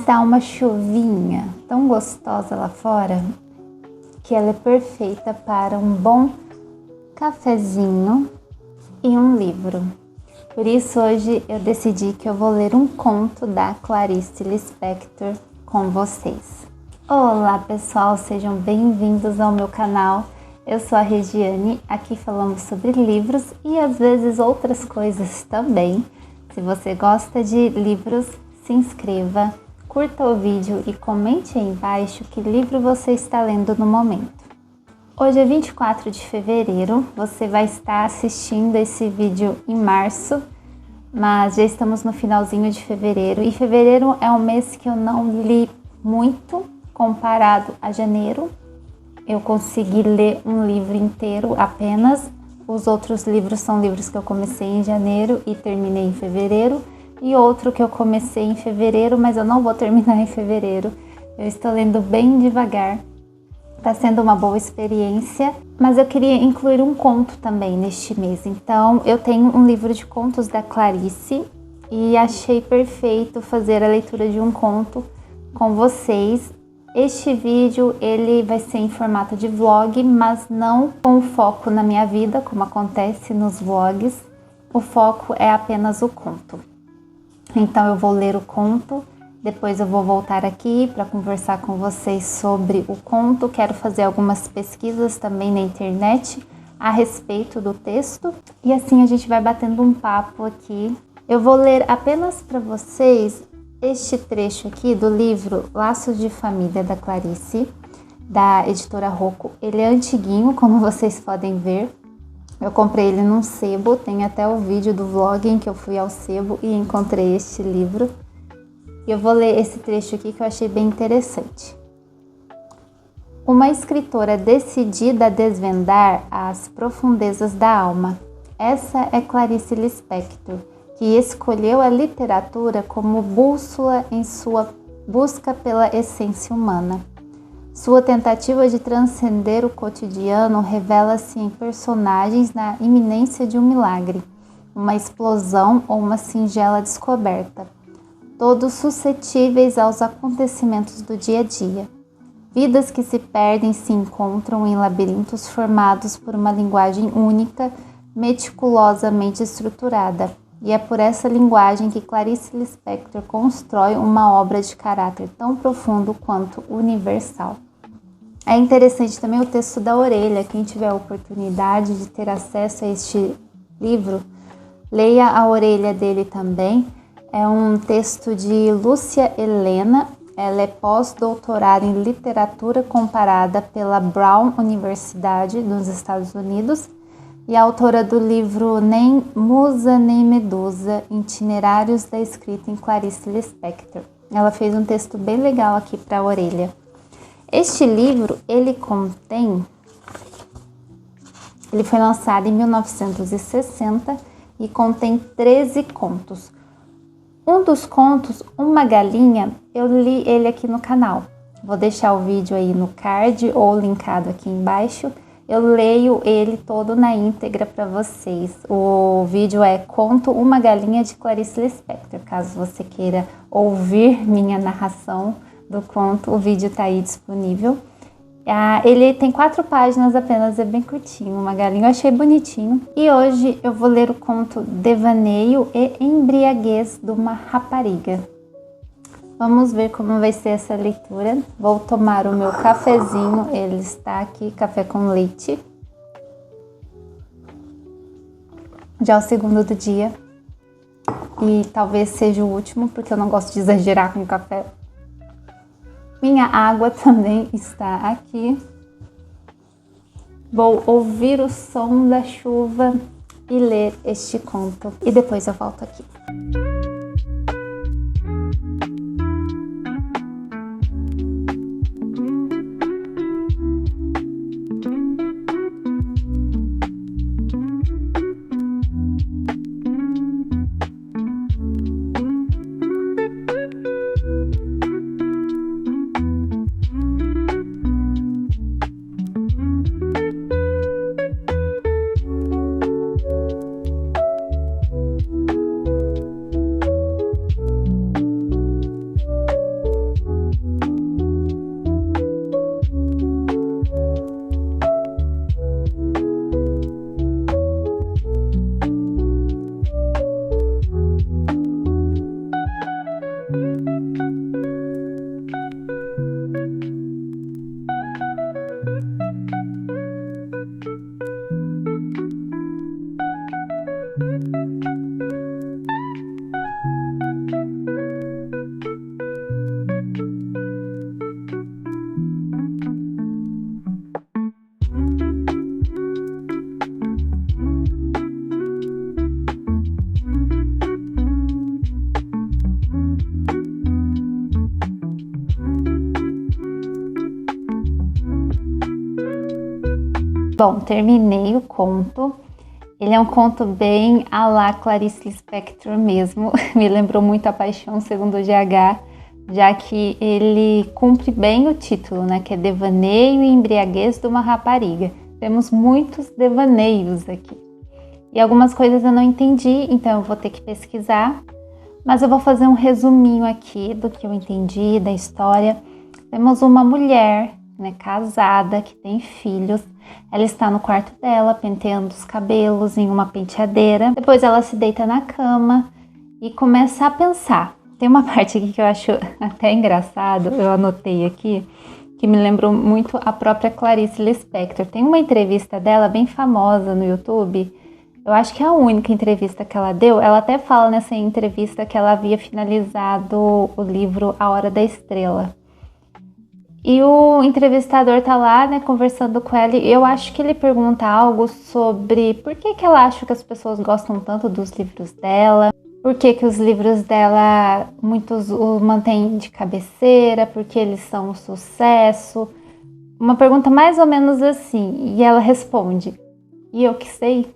está uma chuvinha tão gostosa lá fora que ela é perfeita para um bom cafezinho e um livro. Por isso hoje eu decidi que eu vou ler um conto da Clarice Lispector com vocês. Olá pessoal, sejam bem-vindos ao meu canal. Eu sou a Regiane, aqui falamos sobre livros e às vezes outras coisas também. Se você gosta de livros, se inscreva, curta o vídeo e comente aí embaixo que livro você está lendo no momento. Hoje é 24 de fevereiro, você vai estar assistindo esse vídeo em março, mas já estamos no finalzinho de fevereiro e fevereiro é um mês que eu não li muito comparado a janeiro. Eu consegui ler um livro inteiro apenas, os outros livros são livros que eu comecei em janeiro e terminei em fevereiro, e outro que eu comecei em fevereiro, mas eu não vou terminar em fevereiro. Eu estou lendo bem devagar, está sendo uma boa experiência, mas eu queria incluir um conto também neste mês. Então eu tenho um livro de contos da Clarice e achei perfeito fazer a leitura de um conto com vocês. Este vídeo ele vai ser em formato de vlog, mas não com foco na minha vida, como acontece nos vlogs. O foco é apenas o conto. Então eu vou ler o conto, depois eu vou voltar aqui para conversar com vocês sobre o conto. Quero fazer algumas pesquisas também na internet a respeito do texto e assim a gente vai batendo um papo aqui. Eu vou ler apenas para vocês este trecho aqui do livro Laços de Família da Clarice, da editora Rocco. Ele é antiguinho, como vocês podem ver. Eu comprei ele num sebo, tem até o vídeo do vlog em que eu fui ao sebo e encontrei este livro. E eu vou ler esse trecho aqui que eu achei bem interessante. Uma escritora decidida a desvendar as profundezas da alma. Essa é Clarice Lispector, que escolheu a literatura como bússola em sua busca pela essência humana. Sua tentativa de transcender o cotidiano revela-se em personagens na iminência de um milagre, uma explosão ou uma singela descoberta, todos suscetíveis aos acontecimentos do dia a dia. Vidas que se perdem se encontram em labirintos formados por uma linguagem única, meticulosamente estruturada. E é por essa linguagem que Clarice Lispector constrói uma obra de caráter tão profundo quanto universal. É interessante também o texto da Orelha. Quem tiver a oportunidade de ter acesso a este livro, leia a Orelha dele também. É um texto de Lúcia Helena. Ela é pós-doutorada em literatura comparada pela Brown Universidade nos Estados Unidos e autora do livro Nem Musa Nem Medusa, Itinerários da Escrita em Clarice Lispector. Ela fez um texto bem legal aqui para a Orelha. Este livro, ele foi lançado em 1960 e contém 13 contos. Um dos contos, Uma Galinha, eu li ele aqui no canal. Vou deixar o vídeo aí no card ou linkado aqui embaixo. Eu leio ele todo na íntegra para vocês. O vídeo é Conto Uma Galinha de Clarice Lispector. Caso você queira ouvir minha narração do conto, o vídeo está aí disponível. Ele tem 4 páginas apenas, é bem curtinho, Uma Galinha. Eu achei bonitinho. E hoje eu vou ler o conto Devaneio e Embriaguez de uma Rapariga. Vamos ver como vai ser essa leitura. Vou tomar o meu cafezinho, ele está aqui, café com leite. Já é o segundo do dia. E talvez seja o último, porque eu não gosto de exagerar com o café. Minha água também está aqui. Vou ouvir o som da chuva e ler este conto. E depois eu volto aqui. Bom, terminei o conto. Ele é um conto bem à la Clarice Lispector mesmo. Me lembrou muito A Paixão Segundo GH, já que ele cumpre bem o título, né? Que é Devaneio e Embriaguez de uma Rapariga. Temos muitos devaneios aqui. E algumas coisas eu não entendi, então eu vou ter que pesquisar. Mas eu vou fazer um resuminho aqui do que eu entendi da história. Temos uma mulher, né, casada, que tem filhos. Ela está no quarto dela, penteando os cabelos em uma penteadeira. Depois ela se deita na cama e começa a pensar. Tem uma parte aqui que eu acho até engraçado, eu anotei aqui, que me lembrou muito a própria Clarice Lispector. Tem uma entrevista dela bem famosa no YouTube. Eu acho que é a única entrevista que ela deu. Ela até fala nessa entrevista que ela havia finalizado o livro A Hora da Estrela. E o entrevistador tá lá, né, conversando com ela, e eu acho que ele pergunta algo sobre por que ela acha que as pessoas gostam tanto dos livros dela, por que os livros dela, muitos o mantêm de cabeceira, porque eles são um sucesso. Uma pergunta mais ou menos assim, e ela responde, e eu que sei.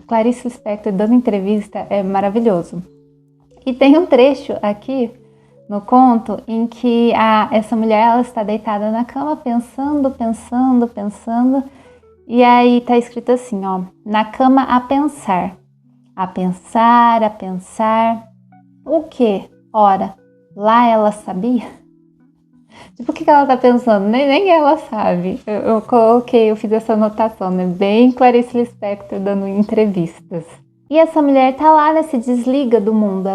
Clarice Lispector dando entrevista é maravilhoso. E tem um trecho aqui no conto em que essa mulher ela está deitada na cama pensando, e aí tá escrito assim, ó, na cama a pensar, o que? Ora, lá ela sabia? Tipo, o que ela tá pensando? Nem ela sabe. Eu fiz essa anotação, né? Bem Clarice Lispector dando entrevistas. E essa mulher tá lá, né? Se desliga do mundo,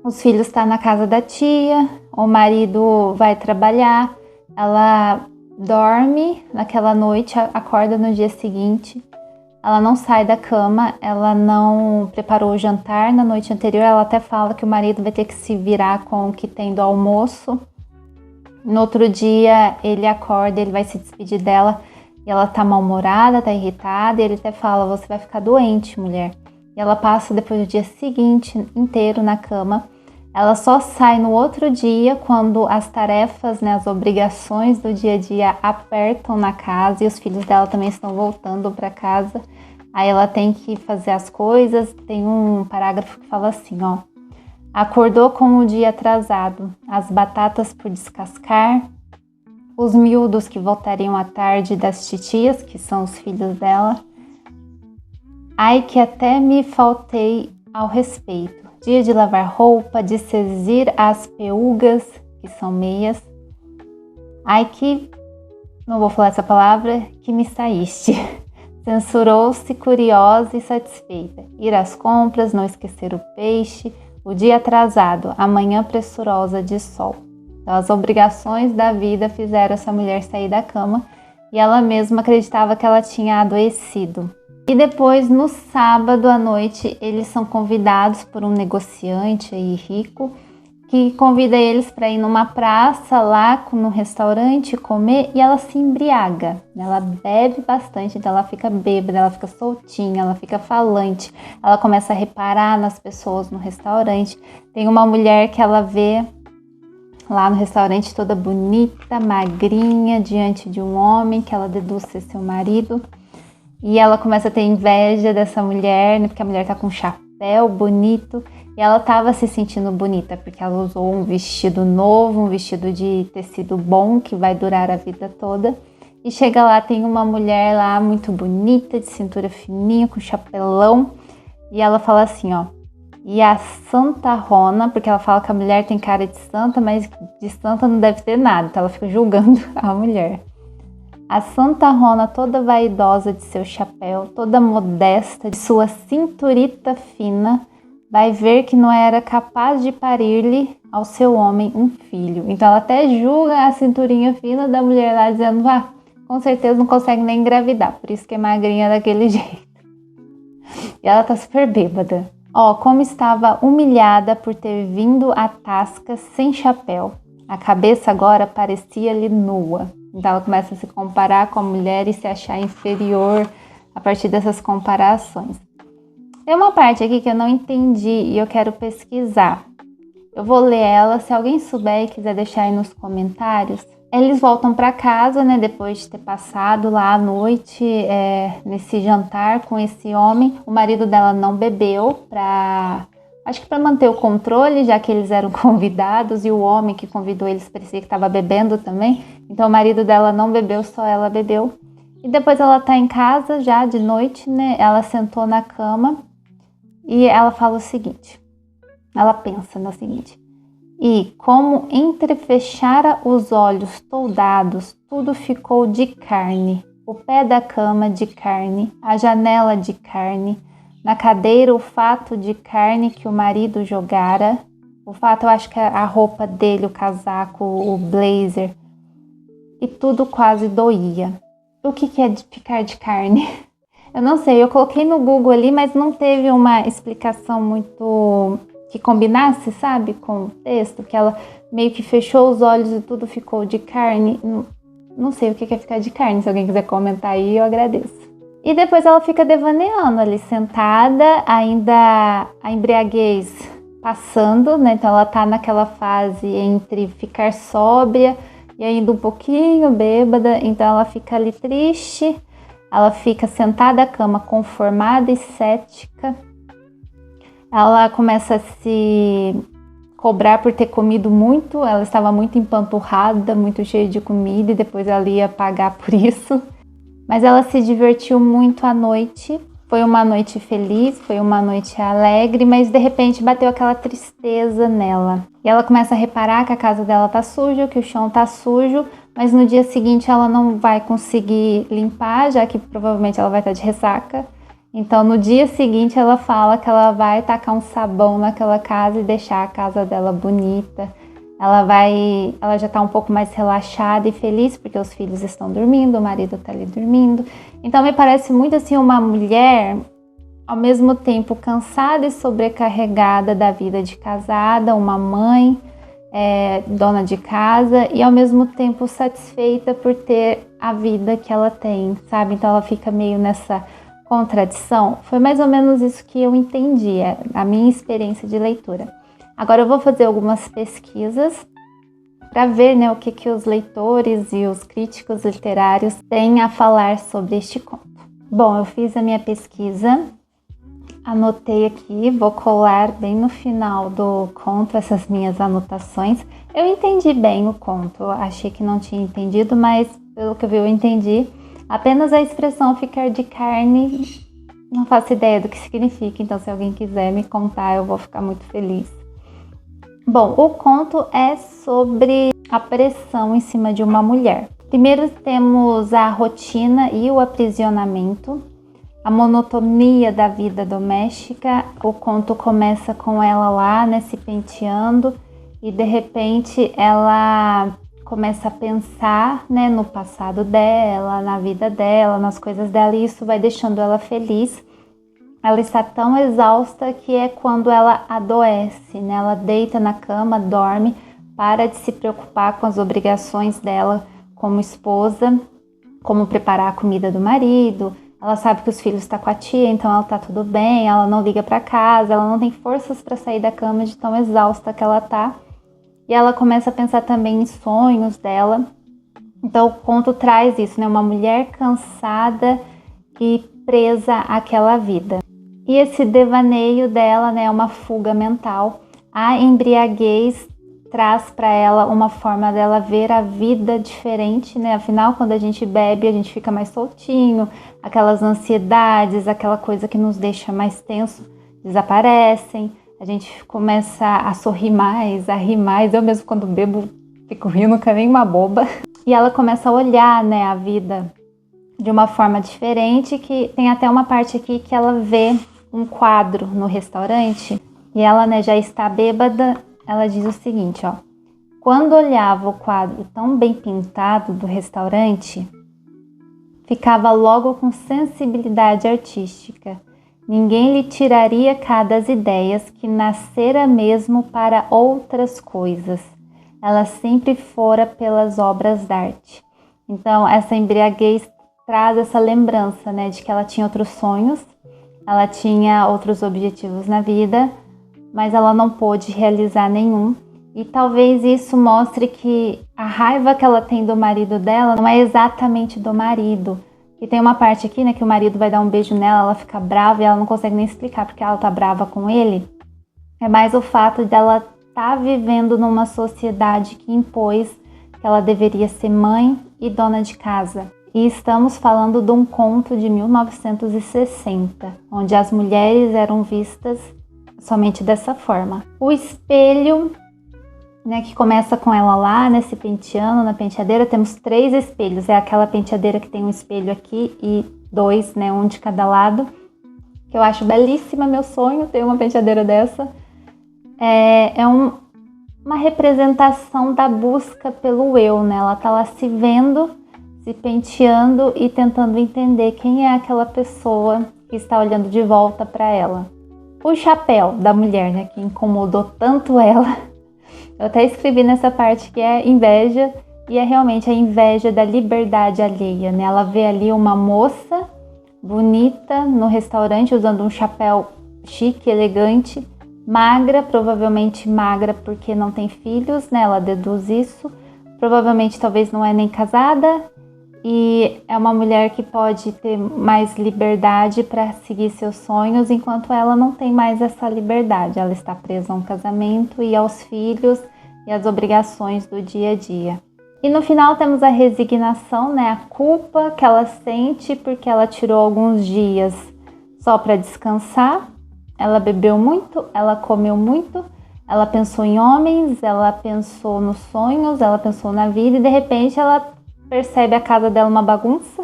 os filhos estão na casa da tia, o marido vai trabalhar, ela dorme naquela noite, acorda no dia seguinte, ela não sai da cama, ela não preparou o jantar na noite anterior, ela até fala que o marido vai ter que se virar com o que tem do almoço. No outro dia ele acorda, ele vai se despedir dela e ela tá mal-humorada, tá irritada, e ele até fala, você vai ficar doente, mulher. E ela passa depois do dia seguinte inteiro na cama. Ela só sai no outro dia quando as tarefas, né, as obrigações do dia a dia apertam na casa e os filhos dela também estão voltando para casa. Aí ela tem que fazer as coisas. Tem um parágrafo que fala assim, ó. Acordou com o dia atrasado, as batatas por descascar, os miúdos que voltariam à tarde das titias, que são os filhos dela. Ai que até me faltei ao respeito. Dia de lavar roupa, de cesir as peugas, que são meias. Ai que, não vou falar essa palavra, que me saíste. Censurou-se curiosa e satisfeita. Ir às compras, não esquecer o peixe, o dia atrasado, a manhã pressurosa de sol. Então, as obrigações da vida fizeram essa mulher sair da cama e ela mesma acreditava que ela tinha adoecido. E depois, no sábado à noite, eles são convidados por um negociante aí rico que convida eles para ir numa praça lá no restaurante comer e ela se embriaga. Ela bebe bastante, então ela fica bêbada, ela fica soltinha, ela fica falante, ela começa a reparar nas pessoas no restaurante. Tem uma mulher que ela vê lá no restaurante toda bonita, magrinha, diante de um homem que ela deduz ser seu marido. E ela começa a ter inveja dessa mulher, né, porque a mulher tá com um chapéu bonito. E ela tava se sentindo bonita, porque ela usou um vestido novo, um vestido de tecido bom, que vai durar a vida toda. E chega lá, tem uma mulher lá muito bonita, de cintura fininha, com chapelão. E ela fala assim, ó. E a Santa Rona, porque ela fala que a mulher tem cara de santa, mas de santa não deve ter nada. Então ela fica julgando a mulher. A Santa Rona, toda vaidosa de seu chapéu, toda modesta, de sua cinturita fina, vai ver que não era capaz de parir-lhe ao seu homem um filho. Então ela até julga a cinturinha fina da mulher lá, dizendo, com certeza não consegue nem engravidar, por isso que é magrinha daquele jeito. E ela tá super bêbada. Ó, como estava humilhada por ter vindo à tasca sem chapéu. A cabeça agora parecia-lhe nua. Então ela começa a se comparar com a mulher e se achar inferior a partir dessas comparações. Tem uma parte aqui que eu não entendi e eu quero pesquisar. Eu vou ler ela, se alguém souber e quiser deixar aí nos comentários. Eles voltam para casa, né, depois de ter passado lá a noite nesse jantar com esse homem. O marido dela não bebeu, acho que para manter o controle, já que eles eram convidados e o homem que convidou eles parecia que estava bebendo também. Então o marido dela não bebeu, só ela bebeu. E depois ela tá em casa já de noite, né? Ela sentou na cama e ela fala o seguinte. Ela pensa no seguinte: e como entrefechara os olhos toldados, tudo ficou de carne. O pé da cama de carne, a janela de carne, na cadeira o fato de carne que o marido jogara. O fato, eu acho que é a roupa dele, o casaco, o blazer. E tudo quase doía. O que é de ficar de carne? Eu não sei, eu coloquei no Google ali, mas não teve uma explicação muito que combinasse, sabe, com o texto, que ela meio que fechou os olhos e tudo ficou de carne. Não sei o que é ficar de carne, se alguém quiser comentar aí, eu agradeço. E depois ela fica devaneando ali, sentada, ainda a embriaguez passando, né, então ela tá naquela fase entre ficar sóbria e ainda um pouquinho bêbada, então ela fica ali triste, ela fica sentada à cama, conformada e cética. Ela começa a se cobrar por ter comido muito, ela estava muito empanturrada, muito cheia de comida e depois ela ia pagar por isso. Mas ela se divertiu muito à noite, foi uma noite feliz, foi uma noite alegre, mas de repente bateu aquela tristeza nela. E ela começa a reparar que a casa dela tá suja, que o chão tá sujo, mas no dia seguinte ela não vai conseguir limpar, já que provavelmente ela vai estar de ressaca. Então no dia seguinte ela fala que ela vai tacar um sabão naquela casa e deixar a casa dela bonita. Ela já tá um pouco mais relaxada e feliz porque os filhos estão dormindo, o marido tá ali dormindo. Então me parece muito assim uma mulher ao mesmo tempo cansada e sobrecarregada da vida de casada, uma mãe, dona de casa e ao mesmo tempo satisfeita por ter a vida que ela tem, sabe? Então ela fica meio nessa contradição. Foi mais ou menos isso que eu entendi, a minha experiência de leitura. Agora eu vou fazer algumas pesquisas para ver, né, o que os leitores e os críticos literários têm a falar sobre este conto. Bom, eu fiz a minha pesquisa, anotei aqui, vou colar bem no final do conto essas minhas anotações. Eu entendi bem o conto, achei que não tinha entendido, mas pelo que eu vi eu entendi. Apenas a expressão ficar de carne, não faço ideia do que significa, então se alguém quiser me contar eu vou ficar muito feliz. Bom, o conto é sobre a pressão em cima de uma mulher. Primeiro temos a rotina e o aprisionamento, a monotonia da vida doméstica. O conto começa com ela lá, né, se penteando e de repente ela começa a pensar, né, no passado dela, na vida dela, nas coisas dela e isso vai deixando ela feliz. Ela está tão exausta que é quando ela adoece, né? Ela deita na cama, dorme, para de se preocupar com as obrigações dela como esposa, como preparar a comida do marido. Ela sabe que os filhos estão com a tia, então ela está tudo bem, ela não liga para casa, ela não tem forças para sair da cama de tão exausta que ela está. E ela começa a pensar também em sonhos dela. Então o conto traz isso, né? Uma mulher cansada e presa àquela vida. E esse devaneio dela, né, é uma fuga mental. A embriaguez traz para ela uma forma dela ver a vida diferente, né? Afinal, quando a gente bebe, a gente fica mais soltinho, aquelas ansiedades, aquela coisa que nos deixa mais tenso, desaparecem. A gente começa a sorrir mais, a rir mais. Eu mesmo, quando bebo, fico rindo que nem uma boba. E ela começa a olhar, né, a vida de uma forma diferente, que tem até uma parte aqui que ela vê um quadro no restaurante e ela, né, já está bêbada. Ela diz o seguinte, ó: quando olhava o quadro tão bem pintado do restaurante, ficava logo com sensibilidade artística. Ninguém lhe tiraria cá das ideias que nascera mesmo para outras coisas. Ela sempre fora pelas obras de arte. Então, essa embriaguez traz essa lembrança, né, de que ela tinha outros sonhos, ela tinha outros objetivos na vida, mas ela não pôde realizar nenhum. E talvez isso mostre que a raiva que ela tem do marido dela não é exatamente do marido. E tem uma parte aqui, né, que o marido vai dar um beijo nela, ela fica brava e ela não consegue nem explicar porque ela tá brava com ele. É mais o fato dela estar vivendo numa sociedade que impôs que ela deveria ser mãe e dona de casa. E estamos falando de um conto de 1960, onde as mulheres eram vistas somente dessa forma. O espelho, né, que começa com ela lá, né, se penteando na penteadeira, temos 3 espelhos. É aquela penteadeira que tem um espelho aqui e 2, né, um de cada lado, que eu acho belíssima, meu sonho ter uma penteadeira dessa. Uma representação da busca pelo eu, né? Ela tá lá se vendo, se penteando e tentando entender quem é aquela pessoa que está olhando de volta para ela. O chapéu da mulher, né, que incomodou tanto ela. Eu até escrevi nessa parte que é inveja, e é realmente a inveja da liberdade alheia, né? Ela vê ali uma moça bonita no restaurante usando um chapéu chique, elegante, magra, provavelmente magra porque não tem filhos, né? Ela deduz isso. Provavelmente talvez não é nem casada, e é uma mulher que pode ter mais liberdade para seguir seus sonhos, enquanto ela não tem mais essa liberdade. Ela está presa a um casamento e aos filhos e às obrigações do dia a dia. E no final temos a resignação, né? A culpa que ela sente porque ela tirou alguns dias só para descansar. Ela bebeu muito, ela comeu muito, ela pensou em homens, ela pensou nos sonhos, ela pensou na vida e de repente ela percebe a casa dela uma bagunça,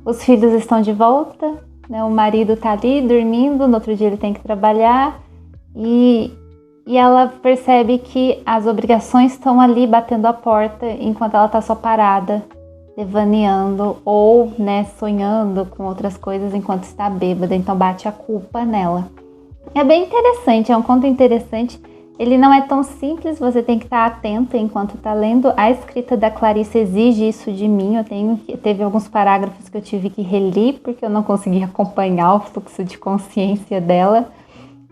os filhos estão de volta, né? O marido tá ali dormindo, no outro dia ele tem que trabalhar e ela percebe que as obrigações estão ali batendo a porta enquanto ela tá só parada, devaneando ou, né, sonhando com outras coisas enquanto está bêbada, então bate a culpa nela. É bem interessante, é um conto interessante. Ele não é tão simples, você tem que estar atento enquanto está lendo. A escrita da Clarice exige isso de mim. Teve alguns parágrafos que eu tive que reler porque eu não consegui acompanhar o fluxo de consciência dela.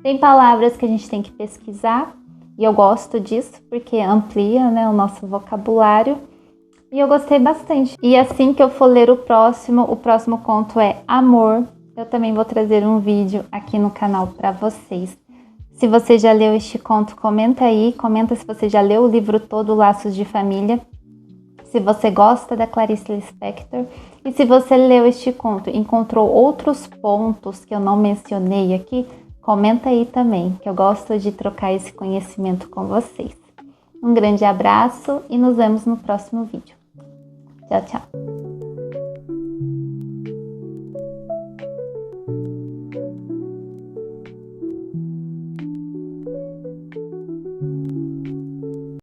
Tem palavras que a gente tem que pesquisar e eu gosto disso porque amplia, né, o nosso vocabulário. E eu gostei bastante. E assim que eu for ler o próximo conto é Amor. Eu também vou trazer um vídeo aqui no canal para vocês. Se você já leu este conto, comenta aí. Comenta se você já leu o livro todo, Laços de Família. Se você gosta da Clarice Lispector. E se você leu este conto e encontrou outros pontos que eu não mencionei aqui, comenta aí também, que eu gosto de trocar esse conhecimento com vocês. Um grande abraço e nos vemos no próximo vídeo. Tchau, tchau!